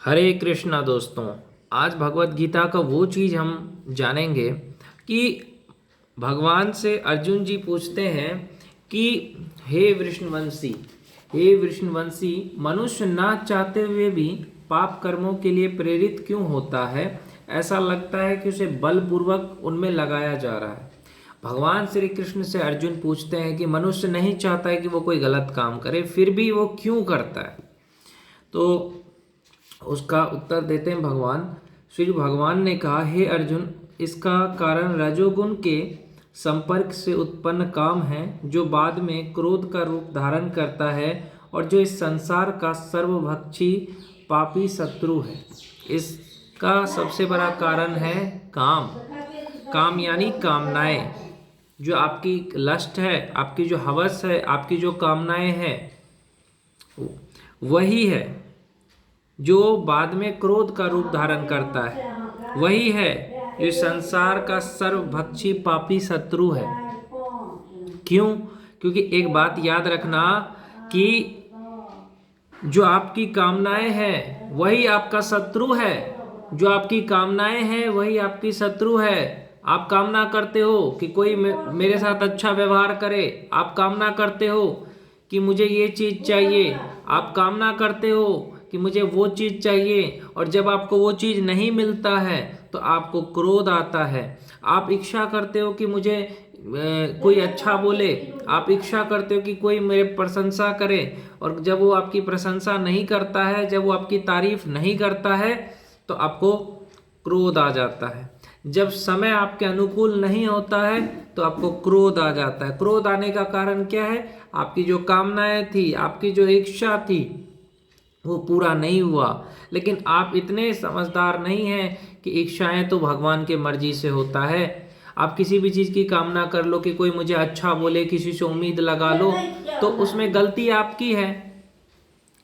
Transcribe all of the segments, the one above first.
हरे कृष्णा दोस्तों। आज भगवत गीता का वो चीज़ हम जानेंगे कि भगवान से अर्जुन जी पूछते हैं कि हे विष्णुवंशी, हे विष्णुवंशी, मनुष्य ना चाहते हुए भी पाप कर्मों के लिए प्रेरित क्यों होता है? ऐसा लगता है कि उसे बलपूर्वक उनमें लगाया जा रहा है। भगवान श्री कृष्ण से अर्जुन पूछते हैं कि मनुष्य नहीं चाहता है कि वो कोई गलत काम करे, फिर भी वो क्यों करता है? तो उसका उत्तर देते हैं भगवान। श्री भगवान ने कहा, हे अर्जुन, इसका कारण रजोगुण के संपर्क से उत्पन्न काम है, जो बाद में क्रोध का रूप धारण करता है और जो इस संसार का सर्वभक्षी पापी शत्रु है। इसका सबसे बड़ा कारण है काम। काम यानी कामनाएं। जो आपकी लस्ट है, आपकी जो हवस है, आपकी जो कामनाएं हैं, वही है जो बाद में क्रोध का रूप धारण करता है। वही है जो संसार का सर्वभक्षी पापी शत्रु है। क्यों? क्योंकि एक बात याद रखना कि जो आपकी कामनाएं हैं वही आपका शत्रु है। जो आपकी कामनाएं हैं वही आपकी शत्रु है। आप कामना करते हो कि कोई मेरे साथ अच्छा व्यवहार करे, आप कामना करते हो कि मुझे ये चीज़ चाहिए, आप कामना करते हो कि मुझे वो चीज़ चाहिए, और जब आपको वो चीज़ नहीं मिलता है तो आपको क्रोध आता है। आप इच्छा करते हो कि मुझे कोई अच्छा बोले, आप इच्छा करते हो कि कोई मेरे प्रशंसा करे, और जब वो आपकी प्रशंसा नहीं करता है, जब वो आपकी तारीफ नहीं करता है, तो आपको क्रोध आ जाता है। जब समय आपके अनुकूल नहीं होता है तो आपको क्रोध आ जाता है। क्रोध आने का कारण क्या है? आपकी जो कामनाएं थी, आपकी जो इच्छा थी, वो पूरा नहीं हुआ। लेकिन आप इतने समझदार नहीं हैं कि इच्छाएं तो भगवान के मर्जी से होता है। आप किसी भी चीज़ की कामना कर लो कि कोई मुझे अच्छा बोले, किसी से उम्मीद लगा लो, तो उसमें गलती आपकी है।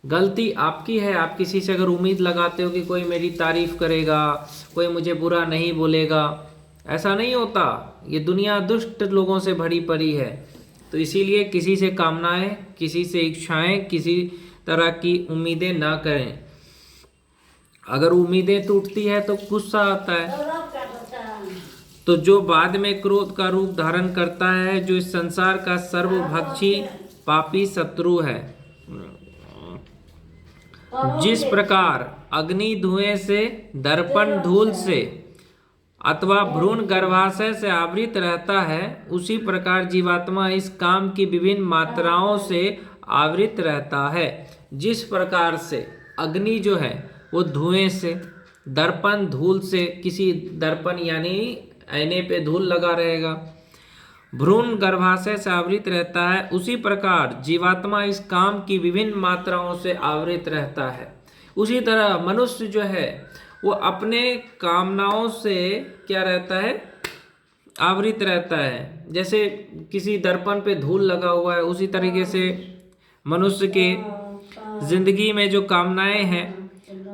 गलती आपकी है। आप किसी से अगर उम्मीद लगाते हो कि कोई मेरी तारीफ करेगा, कोई मुझे बुरा नहीं बोलेगा, ऐसा नहीं होता। ये दुनिया दुष्ट लोगों से भरी पड़ी है। तो इसीलिए किसी से कामनाएं, किसी से इच्छाएं, किसी तरह की उम्मीदें ना करें। अगर उम्मीदें टूटती है तो गुस्सा आता है। तो जो बाद में क्रोध का रूप धारण करता है, जो इस संसार का सर्वभक्षी पापी शत्रु है। जिस प्रकार अग्नि धुएं से, दर्पण धूल से अथवा भ्रूण गर्भाशय से आवृत रहता है, उसी प्रकार जीवात्मा इस काम की विभिन्न मात्राओं से आवृत रहता है। जिस प्रकार से अग्नि जो है वो धुएं से, दर्पण धूल से, किसी दर्पण यानी आईने पे धूल लगा रहेगा, भ्रूण गर्भाशय से आवृत रहता है, उसी प्रकार जीवात्मा इस काम की विभिन्न मात्राओं से आवृत रहता है। उसी तरह मनुष्य जो है वो अपने कामनाओं से क्या रहता है? आवृत रहता है। जैसे किसी दर्पण पे धूल लगा हुआ है, उसी तरीके से मनुष्य के जिंदगी में जो कामनाएं हैं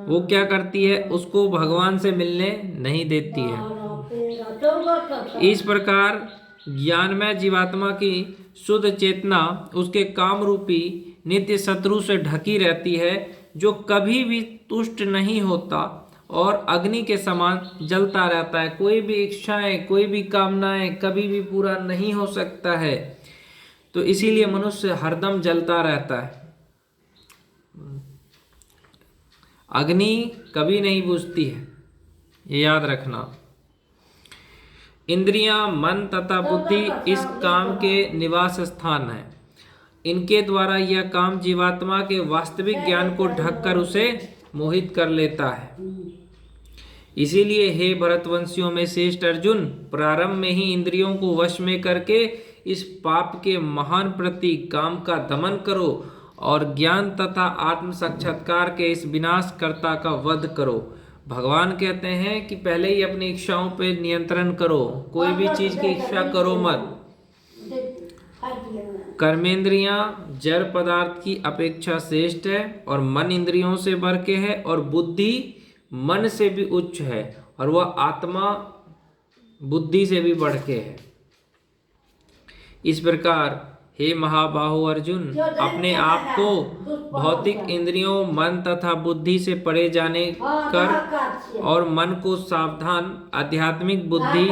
वो क्या करती है? उसको भगवान से मिलने नहीं देती है। इस प्रकार ज्ञानमय जीवात्मा की शुद्ध चेतना उसके काम रूपी नित्य शत्रु से ढकी रहती है, जो कभी भी तुष्ट नहीं होता और अग्नि के समान जलता रहता है। कोई भी इच्छाएं, कोई भी कामनाएं कभी भी पूरा नहीं हो सकता है। तो इसीलिए मनुष्य हरदम जलता रहता है। अग्नि कभी नहीं बुझती है, ये याद रखना। इंद्रियां, मन तथा बुद्धि इस काम के निवास स्थान है। इनके द्वारा यह काम जीवात्मा के वास्तविक ज्ञान को ढककर उसे मोहित कर लेता है। इसीलिए हे भरतवंशियों में श्रेष्ठ अर्जुन, प्रारंभ में ही इंद्रियों को वश में करके इस पाप के महान प्रतीक काम का दमन करो और ज्ञान तथा आत्म साक्षात्कार के इस विनाशकर्ता का वध करो। भगवान कहते हैं कि पहले ही अपनी इच्छाओं पे नियंत्रण करो। कोई भी चीज की इच्छा करो मत। कर्मेंद्रियां जड़ पदार्थ की अपेक्षा श्रेष्ठ है और मन इंद्रियों से बढ़ के है, और बुद्धि मन से भी उच्च है, और वह आत्मा बुद्धि से भी बढ़ के है। इस प्रकार हे महाबाहो अर्जुन, अपने आप को भौतिक इंद्रियों, मन तथा बुद्धि से परे जाने कर और मन को सावधान आध्यात्मिक बुद्धि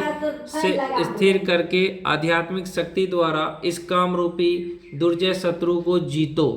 से स्थिर करके आध्यात्मिक शक्ति द्वारा इस काम रूपी दुर्जय शत्रु को जीतो।